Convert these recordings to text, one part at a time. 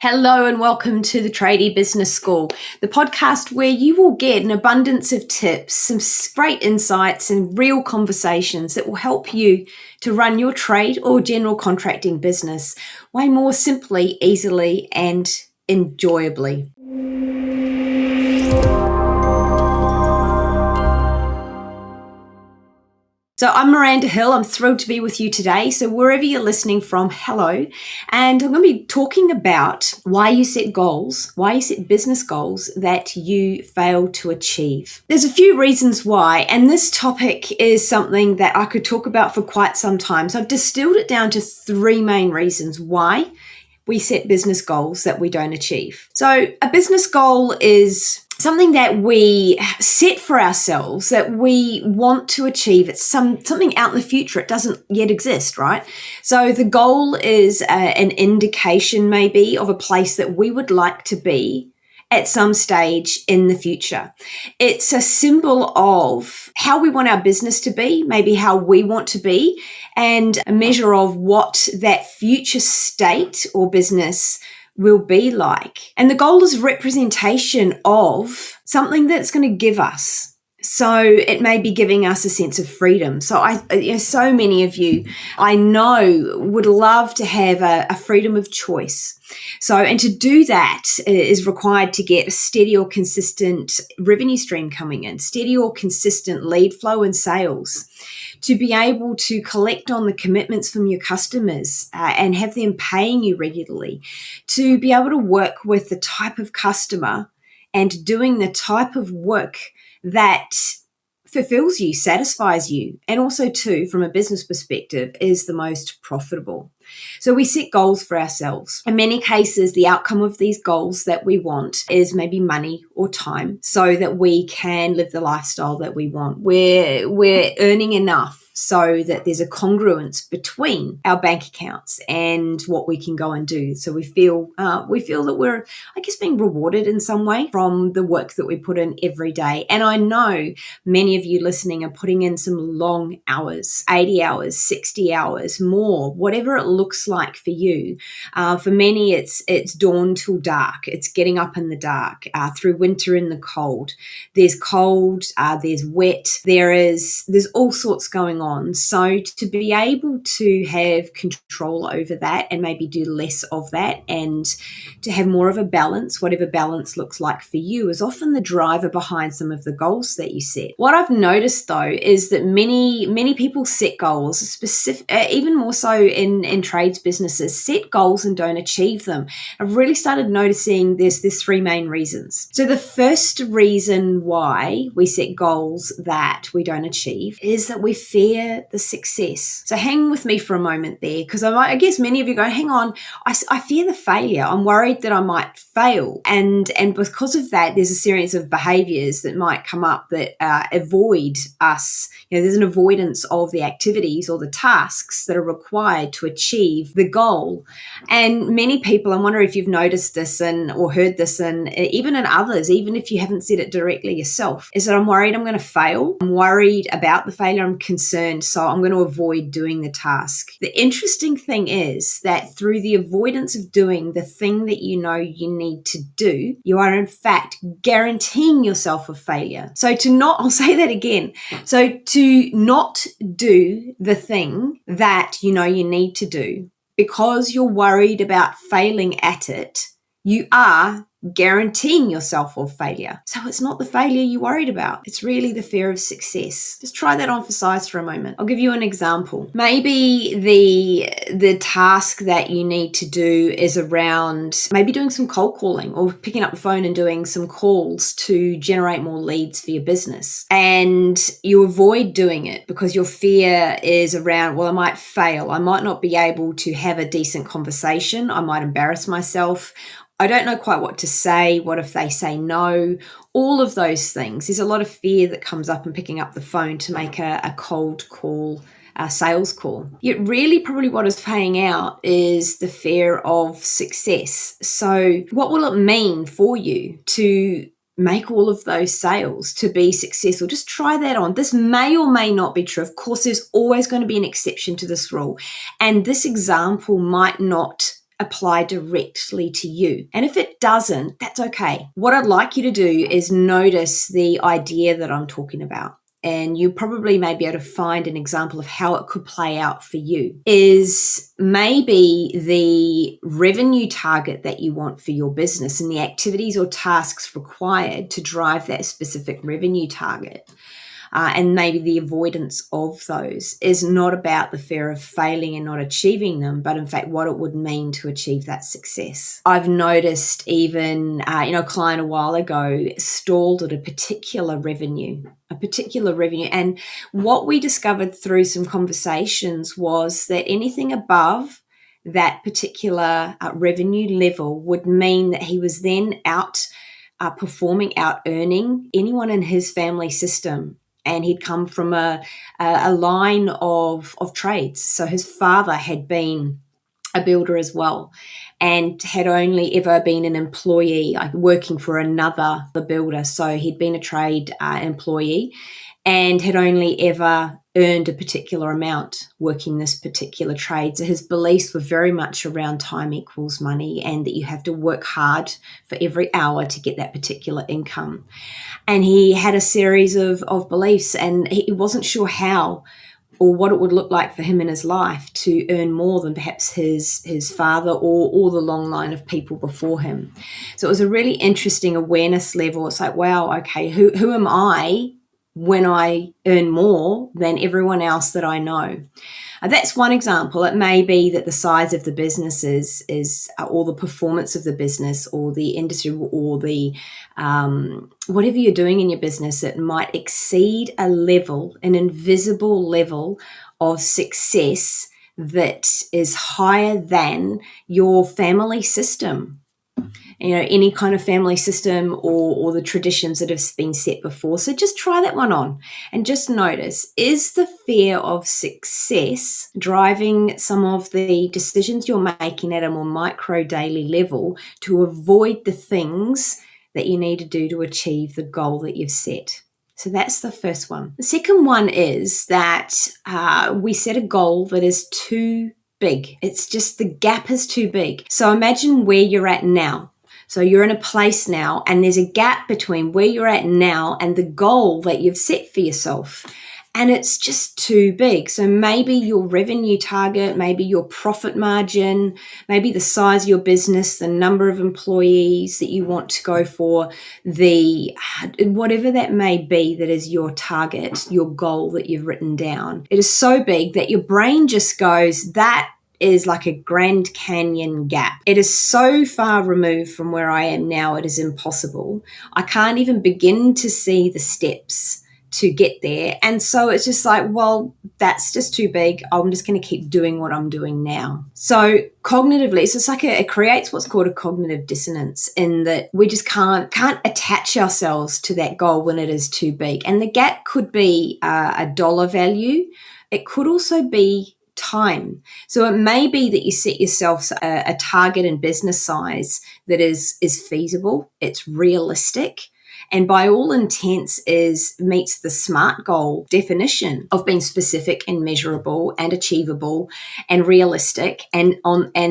Hello and welcome to the Tradie Business School, the podcast where you will get an abundance of tips, some great insights and real conversations that will help you to run your trade or general contracting business way more simply, easily and enjoyably. So I'm Miranda Hill. I'm thrilled to be with you today. So wherever you're listening from, hello. And I'm going to be talking about why you set goals, why you set business goals that you fail to achieve. There's a few reasons why, and this topic is something that I could talk about for quite some time. So I've distilled it down to three main reasons why we set business goals that we don't achieve. So a business goal is something that we set for ourselves that we want to achieve. It's something out in the future. It doesn't yet exist, right? So the goal is an indication maybe of a place that we would like to be at some stage in the future. It's a symbol of how we want our business to be, maybe how we want to be, and a measure of what that future state or business will be like. And the goal is representation of something that's going to give us. So it may be giving us a sense of freedom. So so many of you I know would love to have a freedom of choice. So, and to do that is required to get a steady or consistent revenue stream coming in, steady or consistent lead flow and sales, to be able to collect on the commitments from your customers and have them paying you regularly, to be able to work with the type of customer and doing the type of work that fulfills you, satisfies you, and also too, from a business perspective, is the most profitable. So we set goals for ourselves. In many cases, the outcome of these goals that we want is maybe money or time so that we can live the lifestyle that we want. We're earning enough so that there's a congruence between our bank accounts and what we can go and do. So we feel that we're, I guess, being rewarded in some way from the work that we put in every day. And I know many of you listening are putting in some long hours, 80 hours, 60 hours, more, whatever it looks like for you. For many, it's dawn till dark. It's getting up in the dark, through winter in the cold. There's cold, there's wet, there's all sorts going on. So to be able to have control over that and maybe do less of that and to have more of a balance, whatever balance looks like for you, is often the driver behind some of the goals that you set. What I've noticed though is that many people set goals, even more so in trades businesses, set goals and don't achieve them. I've really started noticing there's three main reasons. So the first reason why we set goals that we don't achieve is that we fear the success. So hang with me for a moment there, because I guess many of you go, hang on, I fear the failure. I'm worried that I might fail. And because of that, there's a series of behaviors that might come up that avoid us. There's an avoidance of the activities or the tasks that are required to achieve the goal. And many people, I wonder if you've noticed this or heard this, and even in others, even if you haven't said it directly yourself, is that I'm worried I'm going to fail. I'm worried about the failure. I'm concerned. So I'm going to avoid doing the task. The interesting thing is that through the avoidance of doing the thing that you know you need to do, you are in fact guaranteeing yourself a failure. So I'll say that again. So to not do the thing that you know you need to do because you're worried about failing at it, you are guaranteeing yourself of failure. So it's not the failure you're worried about. It's really the fear of success. Just try that on for size for a moment. I'll give you an example. Maybe the task that you need to do is around maybe doing some cold calling or picking up the phone and doing some calls to generate more leads for your business. And you avoid doing it because your fear is around, well, I might fail. I might not be able to have a decent conversation. I might embarrass myself. I don't know quite what to say. What if they say no? All of those things. There's a lot of fear that comes up in picking up the phone to make a cold call, a sales call. Yet really probably what is playing out is the fear of success. So what will it mean for you to make all of those sales, to be successful? Just try that on. This may or may not be true. Of course, there's always going to be an exception to this rule. And this example might not apply directly to you. And if it doesn't, that's okay. What I'd like you to do is notice the idea that I'm talking about. And you probably may be able to find an example of how it could play out for you, is maybe the revenue target that you want for your business and the activities or tasks required to drive that specific revenue target. And maybe the avoidance of those is not about the fear of failing and not achieving them, but in fact what it would mean to achieve that success. I've noticed even, a client a while ago stalled at a particular revenue. And what we discovered through some conversations was that anything above that particular revenue level would mean that he was then out performing, out earning anyone in his family system. And he'd come from a line of trades. So his father had been a builder as well and had only ever been an employee, like working for another builder. So he'd been a trade employee and had only ever earned a particular amount working this particular trade. So his beliefs were very much around time equals money and that you have to work hard for every hour to get that particular income. And he had a series of beliefs and he wasn't sure how or what it would look like for him in his life to earn more than perhaps his father or the long line of people before him. So it was a really interesting awareness level. It's like, wow, okay, who am I when I earn more than everyone else that I know? That's one example. It may be that the size of the business is or the performance of the business or the industry or the whatever you're doing in your business, it might exceed an invisible level of success that is higher than your family system. Any kind of family system or the traditions that have been set before. So just try that one on and just notice, is the fear of success driving some of the decisions you're making at a more micro daily level to avoid the things that you need to do to achieve the goal that you've set? So that's the first one. The second one is that we set a goal that is too big. It's just the gap is too big. So imagine where you're at now. So you're in a place now and there's a gap between where you're at now and the goal that you've set for yourself. And it's just too big. So maybe your revenue target, maybe your profit margin, maybe the size of your business, the number of employees that you want to go for, whatever that may be that is your target, your goal that you've written down. It is so big that your brain just goes, that is like a Grand Canyon gap. It is so far removed from where I am now, it is impossible. I can't even begin to see the steps to get there. And so it's just like, well, that's just too big. I'm just going to keep doing what I'm doing now. So cognitively, it's like it creates what's called a cognitive dissonance in that we just can't attach ourselves to that goal when it is too big. And the gap could be a dollar value. It could also be time. So it may be that you set yourself a target in business size that is feasible, it's realistic, and by all intents meets the SMART goal definition of being specific and measurable and achievable and realistic and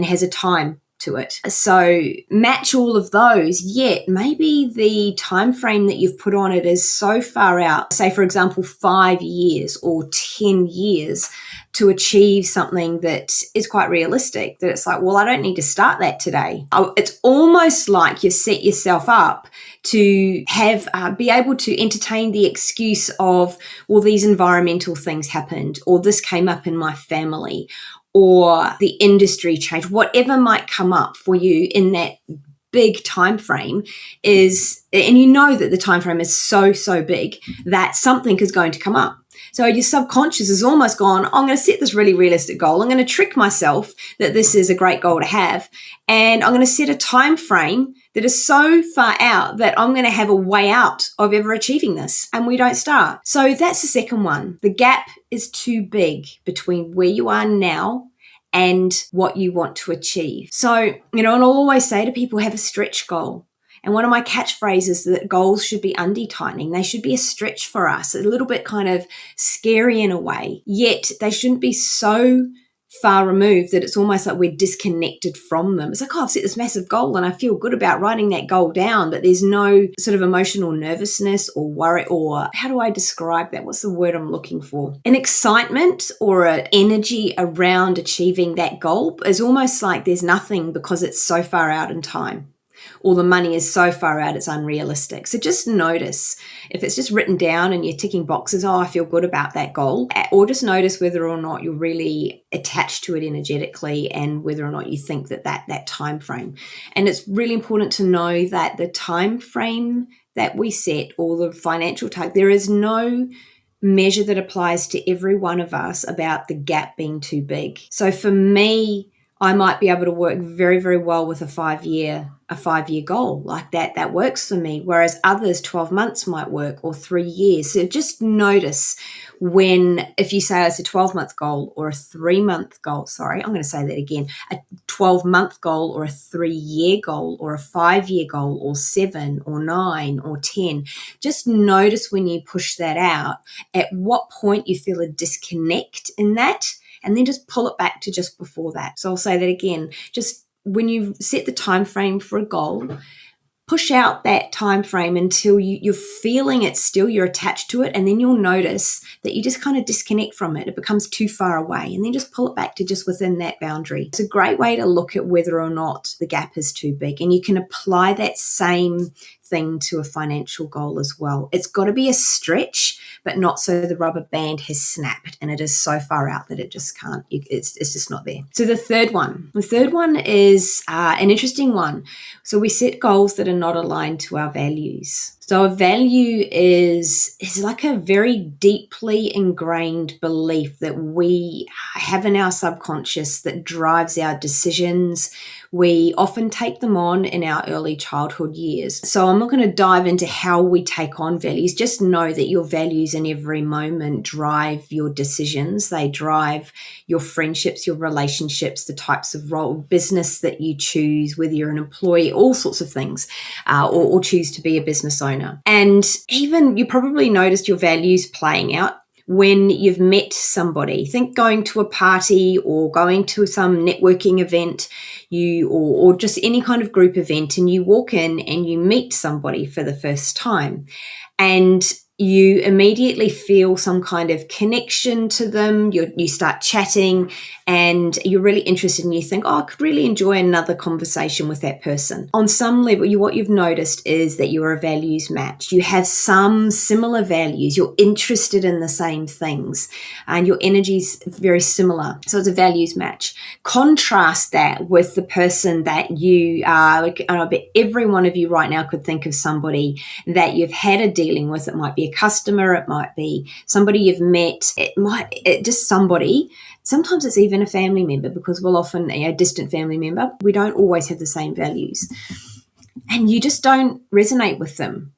has a time to it. So match all of those, yet maybe the time frame that you've put on it is so far out, say for example 5 years or 10 years to achieve something that is quite realistic, that it's like, well, I don't need to start that today. It's almost like you set yourself up to have be able to entertain the excuse of, well, these environmental things happened, or this came up in my family, or the industry change, whatever might come up for you in that big time frame is, and you know that the time frame is so big that something is going to come up. So your subconscious has almost gone, I'm going to set this really realistic goal. I'm going to trick myself that this is a great goal to have. And I'm going to set a time frame that is so far out that I'm going to have a way out of ever achieving this. And we don't start. So that's the second one. The gap is too big between where you are now and what you want to achieve. So, and I'll always say to people, have a stretch goal. And one of my catchphrases is that goals should be tightening. They should be a stretch for us, a little bit kind of scary in a way, yet they shouldn't be so far removed that it's almost like we're disconnected from them. It's like, oh, I've set this massive goal and I feel good about writing that goal down, but there's no sort of emotional nervousness or worry, or how do I describe that? What's the word I'm looking for? An excitement or an energy around achieving that goal is almost like there's nothing because it's so far out in time. Or the money is so far out it's unrealistic. So just notice if it's just written down and you're ticking boxes, oh, I feel good about that goal, or just notice whether or not you're really attached to it energetically and whether or not you think that time frame. And it's really important to know that the time frame that we set, or the financial target, there is no measure that applies to every one of us about the gap being too big. So for me, I might be able to work very, very well with a 5-year goal like that. That works for me. Whereas others, 12 months might work, or 3 years. So just notice if you say it's a 12-month goal or a 3-month goal, sorry, I'm going to say that again, a 12-month goal or a 3-year goal or a 5-year goal or 7 or 9 or 10. Just notice when you push that out, at what point you feel a disconnect in that, and then just pull it back to just before that. So I'll say that again. Just when you set the time frame for a goal, push out that time frame until you're feeling it still, you're attached to it, and then you'll notice that you just kind of disconnect from it. It becomes too far away, and then just pull it back to just within that boundary. It's a great way to look at whether or not the gap is too big, and you can apply that same thing to a financial goal as well. It's got to be a stretch, but not so the rubber band has snapped and it is so far out that it just can't, it's just not there. So the third one is an interesting one. So we set goals that are not aligned to our values. So a value is like a very deeply ingrained belief that we have in our subconscious that drives our decisions. We often take them on in our early childhood years. So I'm not going to dive into how we take on values. Just know that your values in every moment drive your decisions. They drive your friendships, your relationships, the types of role, business that you choose, whether you're an employee, all sorts of things, or choose to be a business owner. And even you probably noticed your values playing out when you've met somebody. Think going to a party or going to some networking event, or just any kind of group event, and you walk in and you meet somebody for the first time, and you immediately feel some kind of connection to them. You start chatting and you're really interested, and you think, oh, I could really enjoy another conversation with that person. On some level, what you've noticed is that you're a values match. You have some similar values. You're interested in the same things and your energy's very similar. So it's a values match. Contrast that with the person that you are, I bet every one of you right now could think of somebody that you've had a dealing with. It might be a customer, it might be somebody you've met, just somebody. Sometimes it's even a family member, because we'll often, a distant family member, we don't always have the same values. And you just don't resonate with them.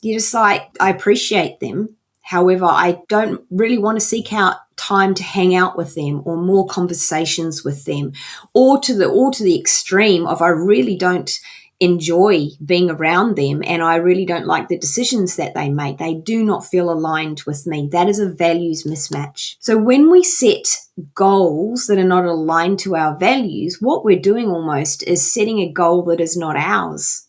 You're just like, I appreciate them. However, I don't really want to seek out time to hang out with them or more conversations with them, or to the extreme of I really don't enjoy being around them and I really don't like the decisions that they make. They do not feel aligned with me. That is a values mismatch. So when we set goals that are not aligned to our values, what we're doing almost is setting a goal that is not ours.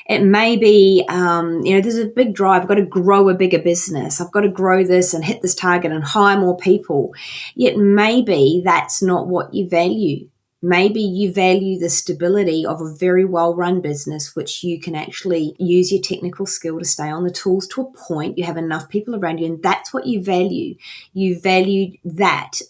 It may be, there's a big drive. I've got to grow a bigger business. I've got to grow this and hit this target and hire more people. Yet maybe that's not what you value. Maybe you value the stability of a very well-run business, which you can actually use your technical skill to stay on the tools to a point. You have enough people around you, and that's what you value. You value that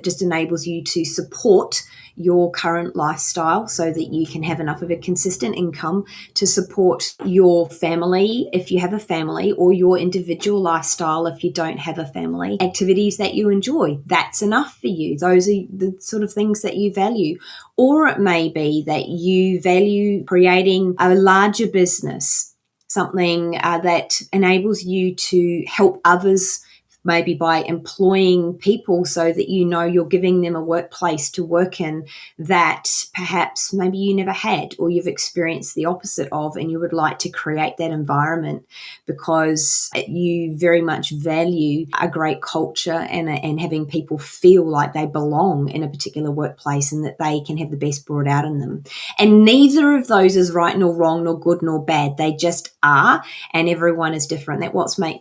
just enables you to support your current lifestyle so that you can have enough of a consistent income to support your family if you have a family, or your individual lifestyle if you don't have a family. Activities that you enjoy, that's enough for you. Those are the sort of things that you value. Or it may be that you value creating a larger business, something that enables you to help others maybe by employing people so that you know you're giving them a workplace to work in that perhaps maybe you never had, or you've experienced the opposite of, and you would like to create that environment because you very much value a great culture and having people feel like they belong in a particular workplace and that they can have the best brought out in them. And neither of those is right nor wrong nor good nor bad. They just are, and everyone is different.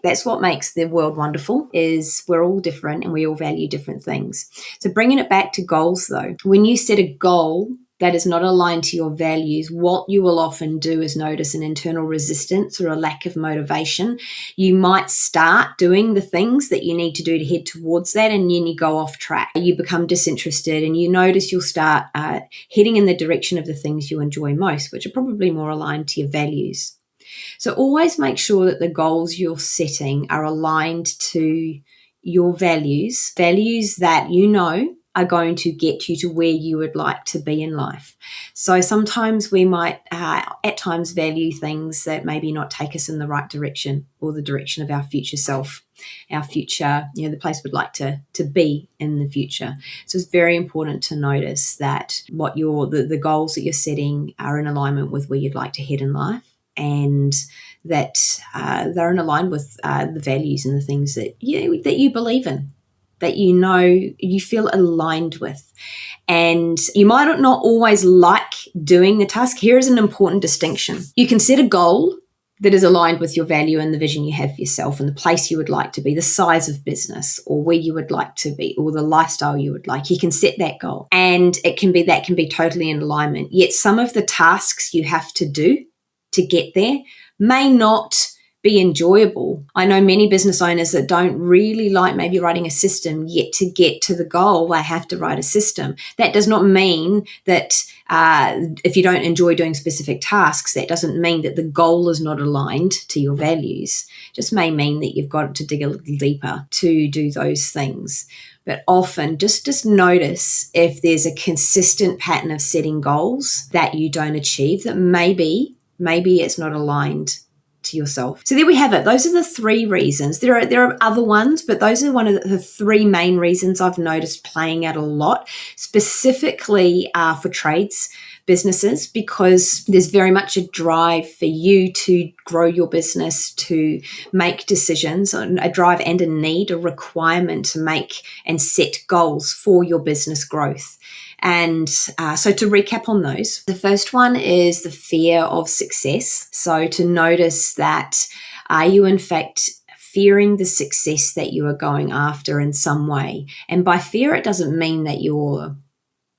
That's what makes the world wonderful, is we're all different and we all value different things. So bringing it back to goals though, when you set a goal that is not aligned to your values, what you will often do is notice an internal resistance or a lack of motivation. You might start doing the things that you need to do to head towards that, and then you go off track. You become disinterested, and you notice you'll start heading in the direction of the things you enjoy most, which are probably more aligned to your values. So always make sure that the goals you're setting are aligned to your values that you know are going to get you to where you would like to be in life. So sometimes we might at times value things that maybe not take us in the right direction, or the direction of our future self, our future, the place we'd like to be in the future. So it's very important to notice that what the goals that you're setting are in alignment with where you'd like to head in life, and that they're in alignment with the values and the things that you believe in, that you feel aligned with. And you might not always like doing the task. Here is an important distinction. You can set a goal that is aligned with your value and the vision you have for yourself and the place you would like to be, the size of business or where you would like to be, or the lifestyle you would like. You can set that goal, and that can be totally in alignment. Yet some of the tasks you have to do to get there may not be enjoyable. I know many business owners that don't really like maybe writing a system, yet to get to the goal, they have to write a system. That does not mean that if you don't enjoy doing specific tasks, that doesn't mean that the goal is not aligned to your values. It just may mean that you've got to dig a little deeper to do those things. But often just notice if there's a consistent pattern of setting goals that you don't achieve, that maybe it's not aligned to yourself. So there we have it. Those are the three reasons. There are other ones, but those are one of the three main reasons I've noticed playing out a lot, specifically for trades businesses, because there's very much a drive for you to grow your business, to make decisions, a drive and a need, a requirement to make and set goals for your business growth. And so to recap on those, the first one is the fear of success. So to notice that, are you in fact fearing the success that you are going after in some way? And by fear, it doesn't mean that you're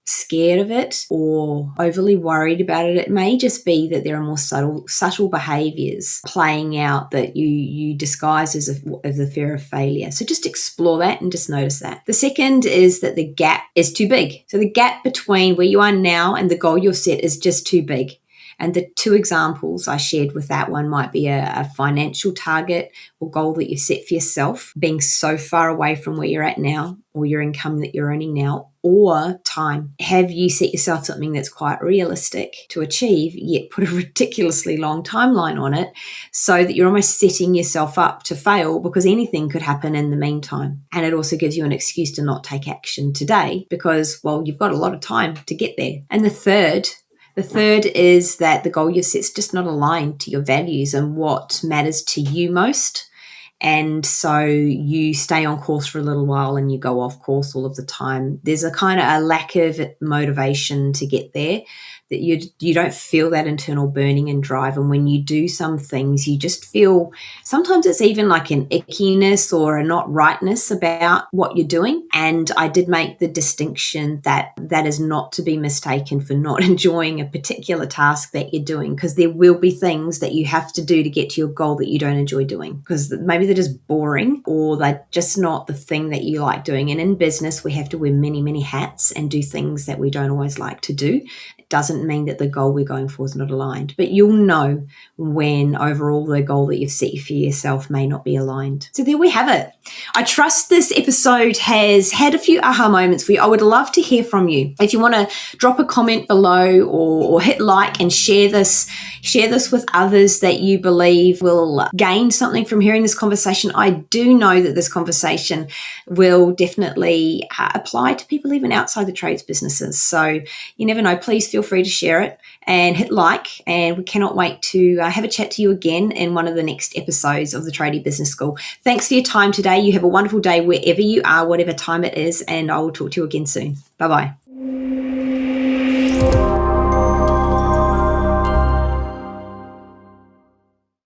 scared of it or overly worried about it. It may just be that there are more subtle behaviors playing out that you disguise as the fear of failure. So just explore that and just notice that. The second is that the gap is too big. So the gap between where you are now and the goal you've set is just too big. And the two examples I shared with that one might be a financial target or goal that you set for yourself, being so far away from where you're at now, or your income that you're earning now, or time. Have you set yourself something that's quite realistic to achieve, yet put a ridiculously long timeline on it, so that you're almost setting yourself up to fail because anything could happen in the meantime? And it also gives you an excuse to not take action today because, well, you've got a lot of time to get there. And the third is that the goal you set is just not aligned to your values and what matters to you most. And so you stay on course for a little while and you go off course all of the time. There's a kind of a lack of motivation to get there, that you don't feel that internal burning and drive. And when you do some things, you just feel, sometimes it's even like an ickiness or a not rightness about what you're doing. And I did make the distinction that is not to be mistaken for not enjoying a particular task that you're doing, because there will be things that you have to do to get to your goal that you don't enjoy doing, because maybe they're just boring or they're just not the thing that you like doing. And in business, we have to wear many, many hats and do things that we don't always like to do. doesn't mean that the goal we're going for is not aligned. But you'll know when overall the goal that you've set for yourself may not be aligned. So there we have it. I trust this episode has had a few aha moments for you. I would love to hear from you. If you want to drop a comment below or hit like and share this with others that you believe will gain something from hearing this conversation. I do know that this conversation will definitely apply to people even outside the trades businesses. So you never know. Please feel free to share it and hit like. And we cannot wait to have a chat to you again in one of the next episodes of the Tradie Business School. Thanks for your time today. You have a wonderful day wherever you are, whatever time it is, and I will talk to you again soon. Bye-bye.